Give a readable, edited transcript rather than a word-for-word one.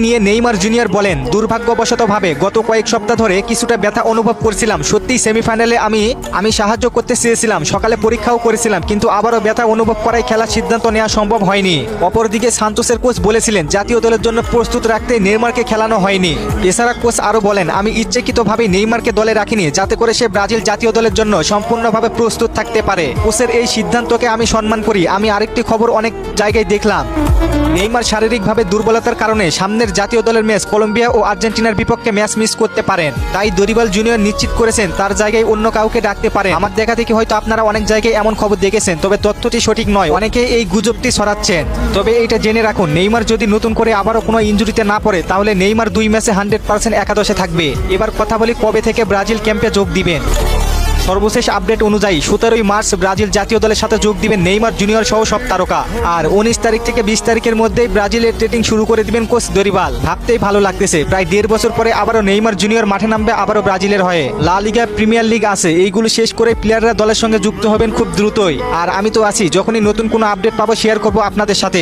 নিয়ে Neymar junior বলেন, দুর্ভাগ্যবশতভাবে গত কয়েক সপ্তাহ ধরে কিছুটা ব্যথা অনুভব করছিলাম। সত্যি সেমিফাইনালে আমি সাহায্য করতে চেয়েছিলাম, সকালে পরীক্ষাও করেছিলাম, কিন্তু আবারও ব্যথা অনুভব করায় খেলার সিদ্ধান্ত নেওয়া সম্ভব হয়নি। অপরদিকে সান্তোসের কোচ বলেছিলেন জাতীয় দলের জন্য প্রস্তুত রাখতে নেইমারকে খেলানো হয়নি। এছাড়া কোচ আরও বলেন, আমি ইচ্ছাকৃতভাবে নেইমারকে দলে রাখিনি যাতে করে সে ব্রাজিল জাতীয় দলের জন্য সম্পূর্ণভাবে প্রস্তুত থাকতে পারে। কোচের এই সিদ্ধান্তকে আমি সম্মান করি। আমি আরেকটি খবর অনেক জায়গায় দেখলাম, নেইমার শারীরিকভাবে দুর্বলতার কারণে সামনের জাতীয় দলের ম্যাচ কলম্বিয়া ও আর্জেন্টিনার বিপক্ষে ম্যাচ মিস করতে পারেন। তাই দরিবাল জুনিয়র নিশ্চিত করেছেন তার জায়গায় অন্য কাউকে ডাকতে পারেন। আমার দেখা দেখি হয়তো আপনারা অনেক জায়গায় এমন খবর দেখেছেন, তবে তথ্যটি সঠিক নয়। অনেকেই এই গুজবটি ছড়াচ্ছেন। তবে এটা জেনে রাখুন, নেইমার যদি নতুন করে আবারও কোনো ইনজুরিতে না পড়ে তাহলে নেইমার 2 ম্যাচে 100% একাদশে থাকবে। এবার কথা বলি কবে থেকে ব্রাজিল ক্যাম্পে যোগ দিবেন। সর্বশেষ আপডেট অনুযায়ী 17 মার্চ ব্রাজিল জাতীয় দলের সাথে যোগ দিবেন নেইমার জুনিয়র সহ সব তারকা। আর 19 তারিখ থেকে 20 তারিখের মধ্যেই ব্রাজিলের ট্রেনিং শুরু করে দিবেন কোচ দরিবাল। ভাবতেই ভালো লাগতেছে, প্রায় 1.5 বছর পরে আবারও নেইমার জুনিয়র মাঠে নামবে, আবারও ব্রাজিলের হয়ে। লা লিগা, প্রিমিয়ার লিগ আছে, এইগুলো শেষ করে প্লেয়াররা দলের সঙ্গে যুক্ত হবেন খুব দ্রুতই। আর আমি তো আছি, যখনই নতুন কোনো আপডেট পাবো শেয়ার করবো আপনাদের সাথে।